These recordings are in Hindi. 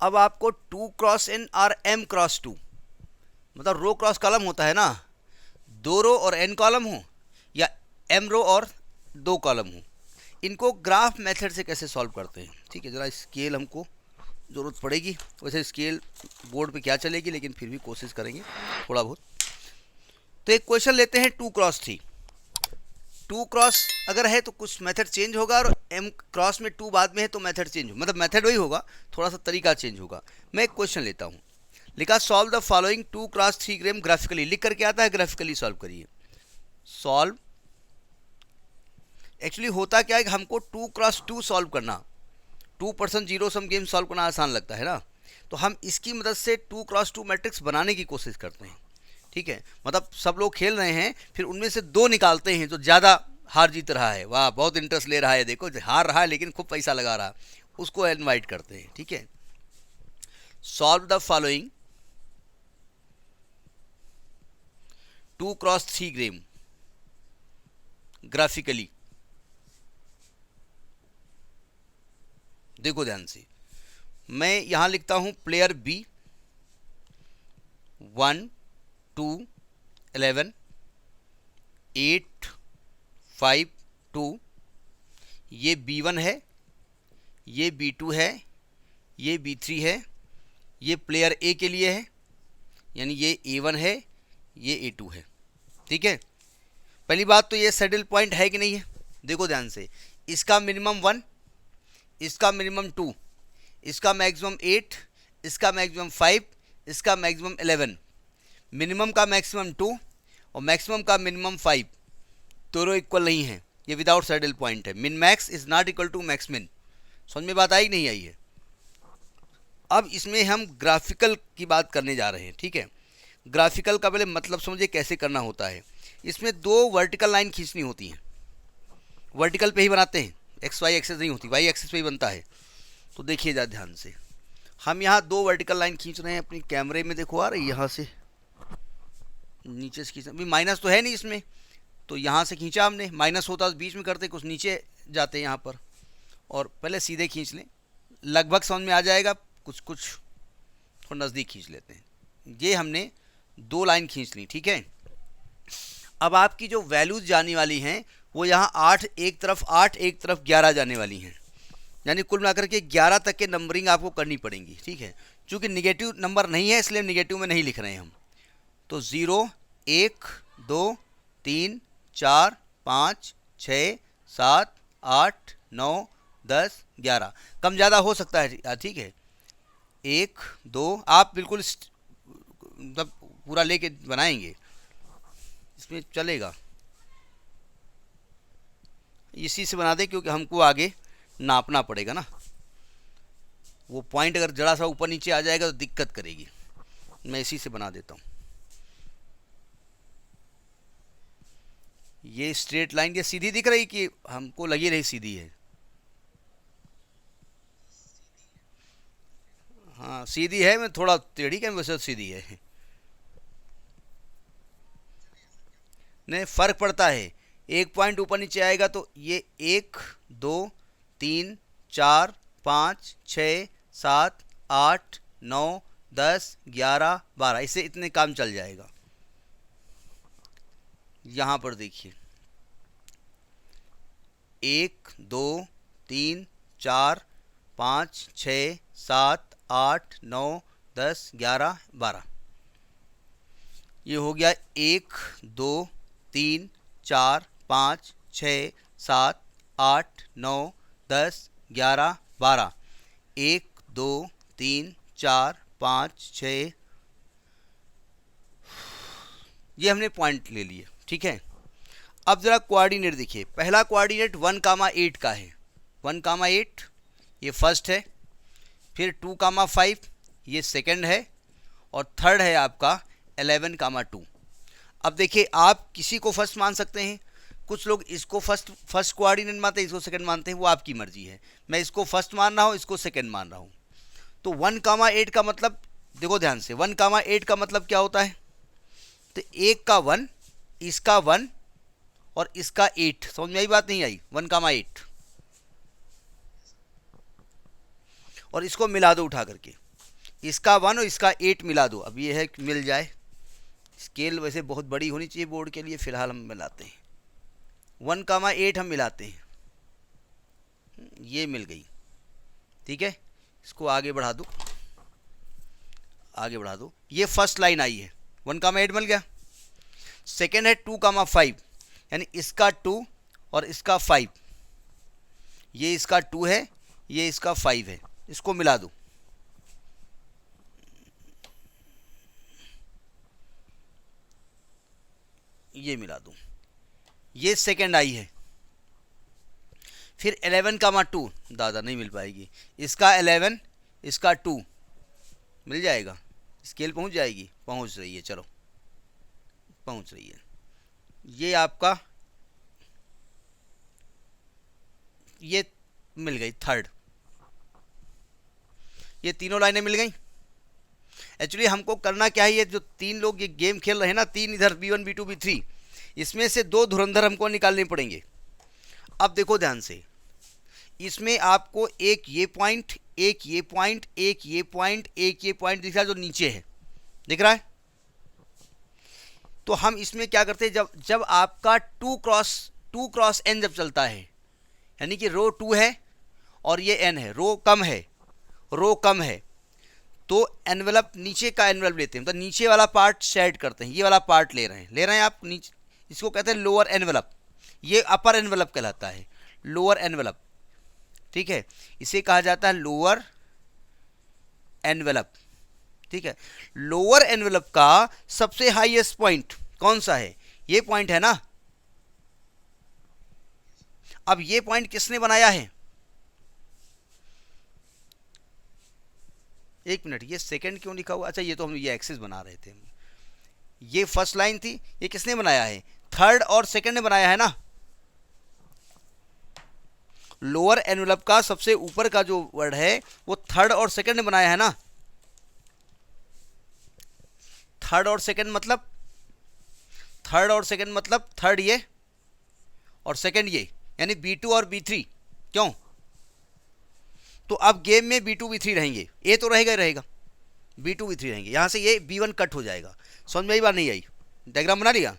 अब आपको 2x n और m क्रॉस 2, मतलब रो क्रॉस कॉलम होता है ना, 2 रो और n कॉलम हो या m रो और 2 कॉलम हो, इनको ग्राफ मेथड से कैसे सॉल्व करते हैं। ठीक है, ज़रा स्केल हमको ज़रूरत पड़ेगी, वैसे स्केल बोर्ड पे क्या चलेगी, लेकिन फिर भी कोशिश करेंगे थोड़ा बहुत। तो एक क्वेश्चन लेते हैं 2x3। 2x अगर है तो कुछ मेथड चेंज होगा, और m क्रॉस में 2 बाद में है तो मेथड चेंज होगा, मतलब मेथड वही होगा, थोड़ा सा तरीका चेंज होगा। मैं एक क्वेश्चन लेता हूँ, लिखा solve the following 2x3 gram graphically, लिख करके आता है ग्राफिकली सॉल्व करिए। सॉल्व, एक्चुअली होता क्या है कि हमको 2x2 सॉल्व करना, 2% जीरो सम गेम सॉल्व करना आसान लगता है ना, तो हम इसकी मदद से 2x2 मैट्रिक्स बनाने की कोशिश करते हैं। ठीक है, मतलब सब लोग खेल रहे हैं, फिर उनमें से 2 निकालते हैं जो ज़्यादा हार जीत रहा है, वाह बहुत इंटरेस्ट ले रहा है, देखो हार रहा है लेकिन खूब पैसा लगा रहा है, उसको इनवाइट करते हैं। ठीक है, solve the following 2x3 game graphically. देखो ध्यान से, मैं यहां लिखता हूं प्लेयर बी 1 2 11 8 5 2, ये B1 है, ये B2 है, ये B3 है, ये प्लेयर ए के लिए है, यानी ये A1 है, ये A2 है। ठीक है, पहली बात तो ये सैडल पॉइंट है कि नहीं है, देखो ध्यान से, इसका मिनिमम 1, इसका मिनिमम 2, इसका मैक्सिमम 8, इसका मैक्सिमम 5, इसका मैक्सिमम 11, मिनिमम का मैक्सिमम 2 और मैक्सिमम का मिनिमम 5, दोनों इक्वल नहीं है, ये विदाउट सैडल पॉइंट है। Min max is not equal to max min. समझ में बात आई नहीं आई है। अब इसमें हम ग्राफिकल की बात करने जा रहे हैं। ठीक है, ग्राफिकल का पहले मतलब समझिए कैसे करना होता है। इसमें 2 वर्टिकल लाइन खींचनी होती हैं, वर्टिकल पे ही बनाते हैं, एक्स वाई एक्सेस नहीं होती, वाई एक्सेस पे ही बनता है। तो देखिए जा ध्यान से, हम यहाँ 2 वर्टिकल लाइन खींच रहे हैं, अपनी कैमरे में देखो आ रही, यहाँ से नीचे से खींचना, माइनस तो है नहीं इसमें, तो यहाँ से खींचा हमने, माइनस होता तो बीच में करते, कुछ नीचे जाते यहाँ पर, और पहले सीधे खींच लें, लगभग समझ में आ जाएगा, कुछ कुछ थोड़ा नज़दीक खींच लेते हैं। ये हमने 2 लाइन खींच ली। ठीक है, अब आपकी जो वैल्यूज जाने वाली हैं वो यहाँ 8 एक तरफ 8 एक तरफ 11 जाने वाली हैं, यानी कुल मिलाकर के 11 तक के नंबरिंग आपको करनी पड़ेंगी। ठीक है, चूँकि निगेटिव नंबर नहीं है इसलिए निगेटिव में नहीं लिख रहे हैं हम, तो 0 1 2 3 4 5 6 7 8 9 10 11, कम ज़्यादा हो सकता है। ठीक है, 1 2, आप बिल्कुल मतलब पूरा लेके बनाएंगे, इसमें चलेगा, इसी से बना दें क्योंकि हमको आगे नापना पड़ेगा ना, वो पॉइंट अगर जरा सा ऊपर नीचे आ जाएगा तो दिक्कत करेगी। मैं इसी से बना देता हूँ। ये स्ट्रेट लाइन ये सीधी दिख रही कि हमको लगी रही सीधी है? हाँ सीधी है, मैं थोड़ा टेढ़ी क्या वैसे सीधी है, नहीं फ़र्क पड़ता है, एक पॉइंट ऊपर नीचे आएगा तो ये 1 2 3 4 5 6 7 8 9 10 11 12, इससे इतने काम चल जाएगा। यहाँ पर देखिए 1 2 3 4 5 6 7 8 9 10 11 12, ये हो गया 1 2 3 4 5 6 7 8 9 10 11 12, 1 2 3 4 5 6, ये हमने पॉइंट ले लिए। ठीक है, अब ज़रा कोऑर्डिनेट देखिए, पहला कोऑर्डिनेट 1,8 का है, 1,8 ये फर्स्ट है, फिर 2,5 ये सेकंड है, और थर्ड है आपका 11,2। अब देखिए आप किसी को फर्स्ट मान सकते हैं, कुछ लोग इसको फर्स्ट कोऑर्डिनेट मानते हैं, इसको सेकंड मानते हैं, वो आपकी मर्जी है। मैं इसको फर्स्ट मान रहा हूँ, इसको सेकंड मान रहा हूँ। तो 1,8 का मतलब देखो ध्यान से, 1,8 का मतलब क्या होता है, तो एक का 1, इसका 1 और इसका 8, समझ में आई बात नहीं आई, 1,8, और इसको मिला दो उठा करके, इसका 1 और इसका 8 मिला दो। अब ये है कि मिल जाए, स्केल वैसे बहुत बड़ी होनी चाहिए बोर्ड के लिए, फिलहाल हम मिलाते हैं 1,8 हम मिलाते हैं, ये मिल गई। ठीक है, इसको आगे बढ़ा दो, आगे बढ़ा दो। ये फर्स्ट लाइन आई है, 1,8 मिल गया। सेकेंड है 2,5, यानी इसका 2 और इसका 5, ये इसका 2 है, ये इसका 5 है, इसको मिला दो। ये मिला दूं, ये सेकेंड आई है। फिर 11,2, दादा नहीं मिल पाएगी, इसका 11, इसका 2 मिल जाएगा, स्केल पहुंच जाएगी, पहुंच रही है, चलो पहुंच रही है। ये आपका ये मिल गई थर्ड, ये तीनों लाइनें मिल गई। एक्चुअली हमको करना क्या है, ये जो तीन लोग ये गेम खेल रहे हैं ना, तीन इधर B1 B2 B3, इसमें से दो धुरंधर हमको निकालने पड़ेंगे। अब देखो ध्यान से, इसमें आपको एक ये पॉइंट, एक ये पॉइंट, एक ये पॉइंट, एक ये पॉइंट दिख रहा है जो नीचे है, दिख रहा है। तो हम इसमें क्या करते हैं, जब आपका 2 क्रॉस n जब चलता है, यानी कि रो 2 है और ये n है, रो कम है, तो एनवेलप, नीचे का एनवेलप लेते हैं, तो नीचे वाला पार्ट शेड करते हैं, ये वाला पार्ट ले रहे हैं आप नीचे, इसको कहते हैं लोअर एनवेलप, ये अपर एनवेलप कहलाता है, लोअर एनवेलप। ठीक है, इसे कहा जाता है लोअर एनवेलप। ठीक है, लोअर एनवेलप का सबसे हाईएस्ट पॉइंट कौन सा है, ये पॉइंट है ना। अब ये पॉइंट किसने बनाया है, एक मिनट, ये सेकंड क्यों लिखा हुआ, अच्छा ये तो हम ये एक्सिस बना रहे थे, ये फर्स्ट लाइन थी, ये किसने बनाया है, थर्ड और सेकंड ने बनाया है ना। लोअर एनवेलप का सबसे ऊपर का जो वर्ड है वो थर्ड और सेकंड ने बनाया है ना। थर्ड और सेकंड मतलब थर्ड ये और सेकंड ये, यानी B2 और B3, क्यों। तो अब गेम में B2 B3 रहेंगे, ए तो रहेगा, B2 B3 रहेंगे, यहां से ये B1 कट हो जाएगा। समझ में आई बात नहीं आई, डायग्राम बना लिया।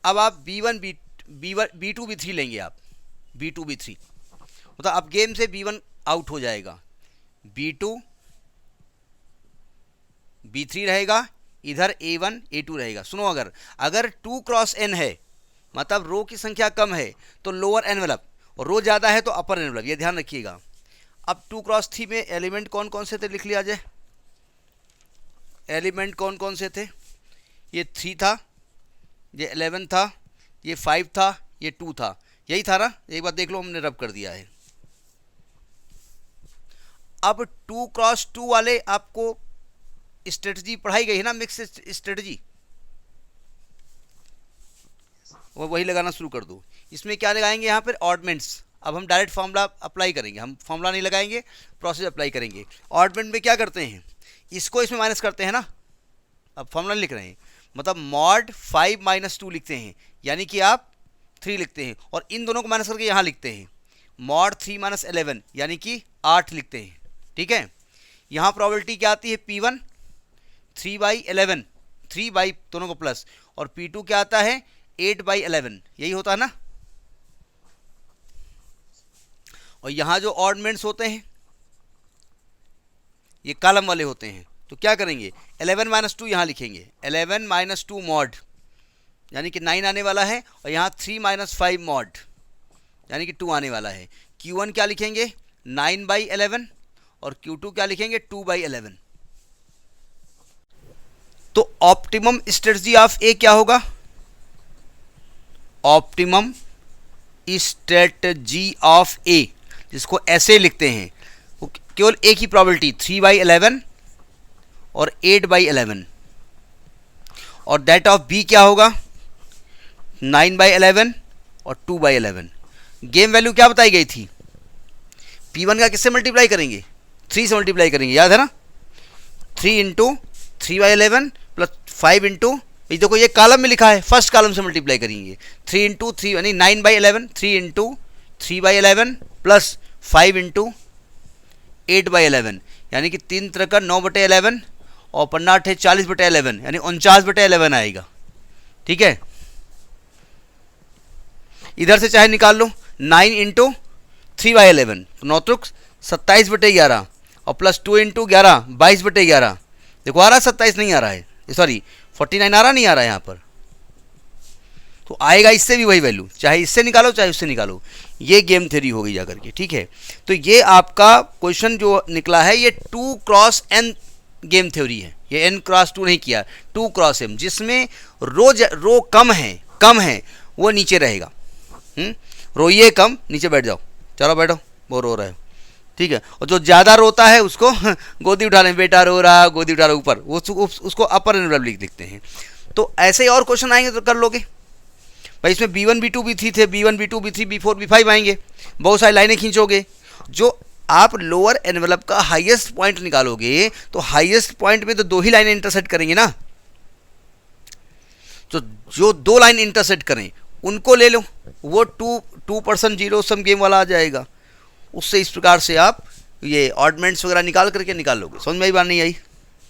अब आप B2 B3 लेंगे, आप B2 B3, मतलब अब गेम से B1 आउट हो जाएगा, B2 B3 रहेगा, इधर A1 A2 रहेगा। सुनो, अगर 2 क्रॉस n है, मतलब रो की संख्या कम है तो लोअर एनवेलप, और रो ज़्यादा है तो अपर एनवेलप, ये ध्यान रखिएगा। अब 2 क्रॉस 3 में एलिमेंट कौन कौन से थे, लिख लिया जाए। एलिमेंट कौन कौन से थे, ये 3 था, ये 11 था, ये 5 था, ये 2 था, यही था ना। एक बार देख लो, हमने रब कर दिया है। अब 2 क्रॉस 2 वाले आपको स्ट्रेटजी पढ़ाई गई है ना, मिक्स स्ट्रेटजी, वो वही लगाना शुरू कर दो। इसमें क्या लगाएंगे, यहाँ पर ऑडमेंट्स। अब हम डायरेक्ट फॉर्मूला अप्लाई करेंगे, हम फॉर्मूला नहीं लगाएंगे, प्रोसेस अप्लाई करेंगे। ऑडमेंट में क्या करते हैं, इसको इसमें माइनस करते हैं ना। अब फॉर्मूला लिख रहे हैं, मतलब मॉड 5 - 2 लिखते हैं, यानी कि आप 3 लिखते हैं, और इन दोनों को माइनस करके यहाँ लिखते हैं मॉड 3 - 11, यानी कि 8 लिखते हैं। ठीक है, यहाँ प्रोबेबिलिटी क्या आती है, P1 3/11, 3 बाई दोनों को प्लस, और P2 क्या आता है 8/11, यही होता है ना। और यहाँ जो ऑडमेंट्स होते हैं ये कॉलम वाले होते हैं, तो क्या करेंगे, 11 - 2 यहाँ लिखेंगे, 11 - 2 मॉड, यानी कि 9 आने वाला है, और यहाँ 3 - 5 मॉड, यानी कि 2 आने वाला है। Q1 क्या लिखेंगे 9/11, और Q2 क्या लिखेंगे 2/11। तो ऑप्टिमम स्ट्रेटजी ऑफ ए क्या होगा, ऑप्टिमम स्ट्रेटजी ऑफ ए, जिसको ऐसे लिखते हैं, वो केवल एक ही प्रोबेबिलिटी 3/11 और 8/11, और दैट ऑफ बी क्या होगा 9/11 और 2/11। गेम वैल्यू क्या बताई गई थी, P1 का किससे मल्टीप्लाई करेंगे, 3 से मल्टीप्लाई करेंगे, याद है ना। 3 × 3/11 प्लस 5 × ये देखो, ये कॉलम में लिखा है, फर्स्ट कॉलम से मल्टीप्लाई करेंगे, 3 × 3 यानी 9/11, 3 × 3/11 प्लस 5 × 8/11, यानी कि 3 त्रिका 9/11 और पन्ना 8 40/11, यानी 49/11 आएगा। ठीक है, इधर से चाहे निकाल लो, 9 इंटू 3/11, 9 त्रुक 27/11 और प्लस 2 इंटू 11 22/11। देखो आ रहा है, 27 नहीं आ रहा है, सॉरी 49 आ रहा, नहीं आ रहा है यहाँ पर, तो आएगा इससे भी वही वैल्यू, चाहे इससे निकालो चाहे उससे निकालो। ये गेम थ्योरी हो गई जाकर के। ठीक है, तो ये आपका क्वेश्चन जो निकला है ये 2x n गेम थ्योरी है, ये n×2 नहीं किया, 2x m, जिसमें रो कम है वो नीचे रहेगा। रोइए कम, नीचे बैठ जाओ, चलो बैठो, वो रो रहे हो। ठीक है, और जो ज़्यादा रोता है उसको गोदी उठा लें, बेटा रो रहा, गोदी उठा रहा, ऊपर उसको अपर एनवेलप लिखते हैं। तो ऐसे ही और क्वेश्चन आएंगे तो कर लोगे भाई। इसमें B1 B2 B3 थे, B1 B2 B3 B4 B5 आएंगे, बहुत सारी लाइनें खींचोगे। जो आप लोअर एनवेलप का हाईएस्ट पॉइंट निकालोगे तो हाईएस्ट पॉइंट में तो 2 ही लाइनें इंटरसेक्ट करेंगे ना, तो जो 2 लाइन इंटरसेक्ट करें उनको ले लो, वो 2% जीरो सम गेम वाला आ जाएगा। उससे इस प्रकार से आप ये ऑडमेंट्स वगैरह निकाल करके निकाल लोगे। समझ में आई बात नहीं आई?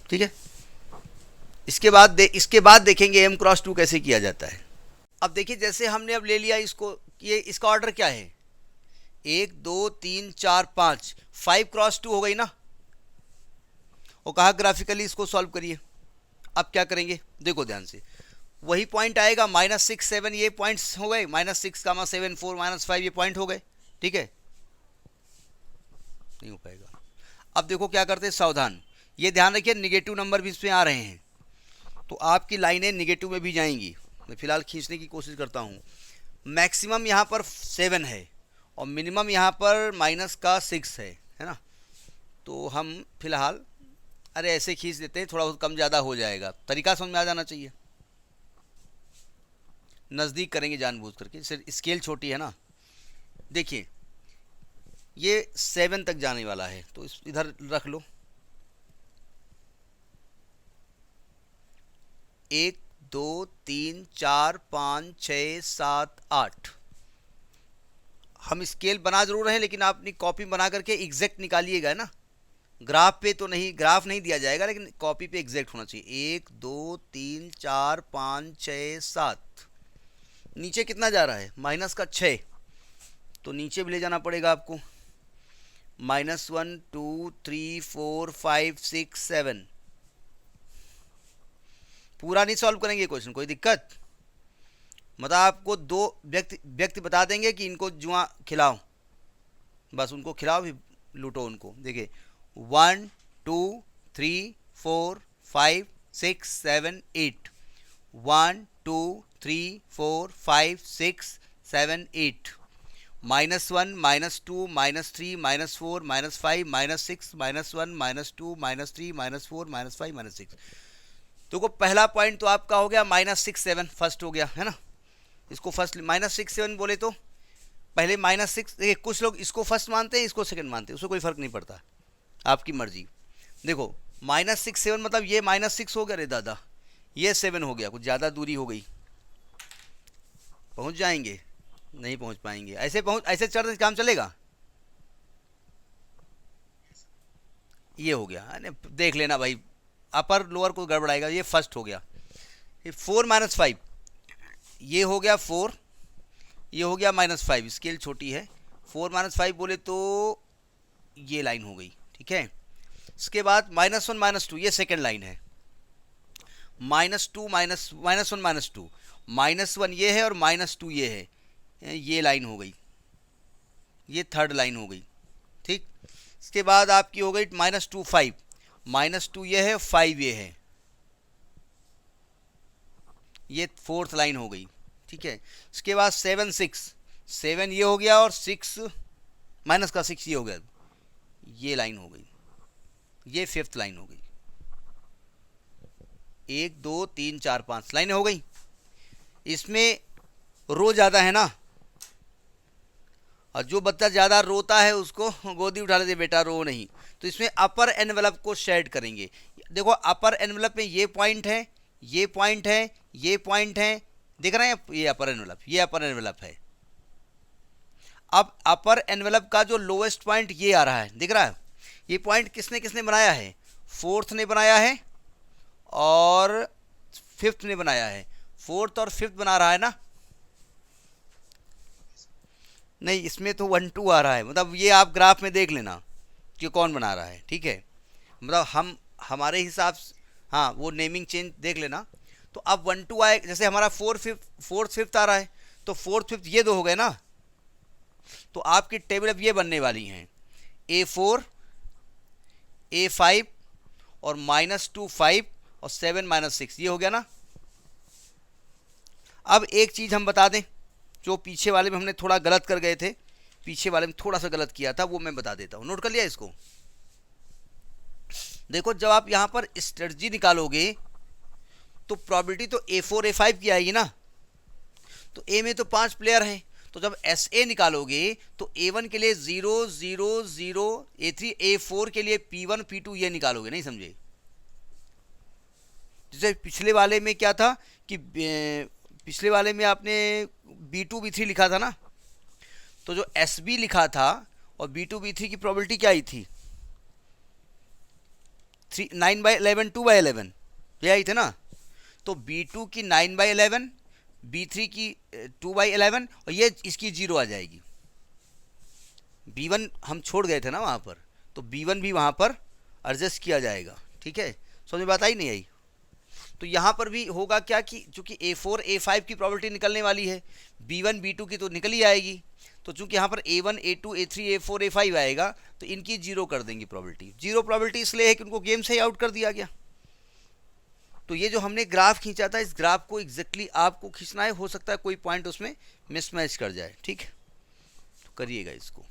ठीक है, इसके बाद देखेंगे m×2 कैसे किया जाता है। अब देखिए, जैसे हमने अब ले लिया इसको, ये इसका ऑर्डर क्या है, 1 2 3 4 5, 5×2 हो गई ना। और कहा ग्राफिकली इसको सॉल्व करिए। अब क्या करेंगे, देखो ध्यान से, वही पॉइंट आएगा, -6 7 ये पॉइंट्स हो गए, -6, 7 4 -5 ये पॉइंट हो गए। ठीक है, नहीं हो पाएगा। अब देखो क्या करते हैं, सावधान, ये ध्यान रखिए निगेटिव नंबर भी इसमें आ रहे हैं, तो आपकी लाइनें निगेटिव में भी जाएंगी। मैं फिलहाल खींचने की कोशिश करता हूँ। मैक्सिमम यहाँ पर 7 है और मिनिमम यहाँ पर -6 है ना। तो हम फिलहाल अरे ऐसे खींच देते हैं, थोड़ा बहुत कम ज़्यादा हो जाएगा, तरीका समझ में आ जाना चाहिए। नज़दीक करेंगे जानबूझ करके, सिर्फ स्केल छोटी है ना। देखिए ये 7 तक जाने वाला है, तो इधर रख लो, 1 2 3 4 5 6 7 8। हम स्केल बना जरूर रहे हैं, लेकिन आप अपनी कॉपी बना करके एग्जैक्ट निकालिएगा ना, ग्राफ पे तो नहीं, ग्राफ नहीं दिया जाएगा, लेकिन कॉपी पे एग्जैक्ट होना चाहिए। 1 2 3 4 5 6 7, नीचे कितना जा रहा है, -6, तो नीचे भी ले जाना पड़ेगा आपको, -1 2 3 4 5 6 7। पूरा नहीं सॉल्व करेंगे क्वेश्चन, कोई दिक्कत, मतलब आपको 2 व्यक्ति बता देंगे कि इनको जुआ खिलाओ, बस उनको खिलाओ, भी लूटो उनको। देखिए 1 2 3 4 5 6 7 8, 1 2 3 4 5 6 7 8, -1 -2 -3 -4 -5 -6 -1 -2 -3 -4 -5 -6। तो पहला पॉइंट तो आपका हो गया -6 7, फर्स्ट हो गया है ना। इसको फर्स्ट -6 7 बोले तो पहले -6, देखिए कुछ लोग इसको फर्स्ट मानते हैं, इसको सेकंड मानते हैं, उससे कोई फर्क नहीं पड़ता, आपकी मर्जी। देखो -6 7 मतलब ये -6 हो गया रे दादा, ये 7 हो गया, कुछ ज़्यादा दूरी हो गई, पहुंच जाएंगे, नहीं पहुंच पाएंगे, ऐसे चढ़ काम चलेगा। ये हो गया, देख लेना भाई, अपर लोअर को गड़बड़ाएगा। ये फर्स्ट हो गया, 4 -5, ये हो गया 4, ये हो गया -5, स्केल छोटी है, 4 -5 बोले तो ये लाइन हो गई। ठीक है, इसके बाद -1 -2, ये सेकेंड लाइन है, -2 -1 -2, -1 ये है और -2 ये है, ये लाइन हो गई, ये थर्ड लाइन हो गई। ठीक, इसके बाद आपकी हो गई -2 5, -2 ये है, 5 ये है, ये फोर्थ लाइन हो गई। ठीक है, इसके बाद 7 6, 7 ये हो गया और 6 -6 ये हो गया, ये लाइन हो गई, ये फिफ्थ लाइन हो गई। 1 2 3 4 5 लाइनें हो गई। इसमें रो ज़्यादा है ना, और जो बच्चा ज़्यादा रोता है उसको गोदी उठा लेते, बेटा रो नहीं। तो इसमें अपर एनवेलप को शेड करेंगे। देखो अपर एनवेलप में ये पॉइंट है, ये पॉइंट है, ये पॉइंट है, दिख रहे हैं, ये अपर एनवेलप, ये अपर एनवेलप है। अब अपर एनवेलप का जो लोएस्ट पॉइंट ये आ रहा है, दिख रहा है, ये पॉइंट किसने किसने बनाया है, फोर्थ ने बनाया है और फिफ्थ ने बनाया है। फोर्थ और फिफ्थ बना रहा है ना, नहीं इसमें तो 1 2 आ रहा है, मतलब ये आप ग्राफ में देख लेना कि कौन बना रहा है, ठीक है। मतलब हम हमारे हिसाब से, हाँ वो नेमिंग चेंज देख लेना। तो अब 1 2 आए, जैसे हमारा फोर्थ फिफ्थ आ रहा है, तो फोर्थ फिफ्थ ये दो हो गए ना, तो आपकी टेबल अब ये बनने वाली हैं A4 A5 और -2 5 और 7 -6, ये हो गया ना। अब एक चीज़ हम बता दें, जो पीछे वाले में हमने थोड़ा गलत कर गए थे, पीछे वाले में थोड़ा सा गलत किया था, वो मैं बता देता हूँ, नोट कर लिया इसको। देखो जब आप यहाँ पर स्ट्रेटजी निकालोगे तो प्रॉबिलिटी तो A4 A5 की आएगी ना, तो ए में तो 5 प्लेयर हैं, तो जब SA निकालोगे तो A1 के लिए 0 0 0, A3 A4 के लिए P1 P2 ये निकालोगे, नहीं समझे। जैसे पिछले वाले में क्या था कि पिछले वाले में आपने B2 B3 लिखा था ना, तो जो SB लिखा था और B2 B3 की प्रोबेबिलिटी क्या आई थी, 9/11 2/11 ये आई थे ना। तो B2 की 9/11, B3 की 2/11 और ये इसकी 0 आ जाएगी। B1 हम छोड़ गए थे ना वहाँ पर, तो B1 भी वहाँ पर एडजस्ट किया जाएगा, ठीक है। समझ में बात आई नहीं आई। तो यहाँ पर भी होगा क्या कि चूंकि A4 A5 की प्रॉबिलिटी निकलने वाली है, B1 B2 की तो निकल ही आएगी, तो चूंकि यहाँ पर A1 A2 A3 A4 A5 आएगा तो इनकी 0 कर देंगे प्रॉबिलिटी। 0 प्रॉबिलिटी इसलिए है कि उनको गेम से ही आउट कर दिया गया। तो ये जो हमने ग्राफ खींचा था, इस ग्राफ को एग्जैक्टली आपको खींचना है, हो सकता है कोई पॉइंट उसमें मिसमैच कर जाए, ठीक है। तो करिएगा इसको।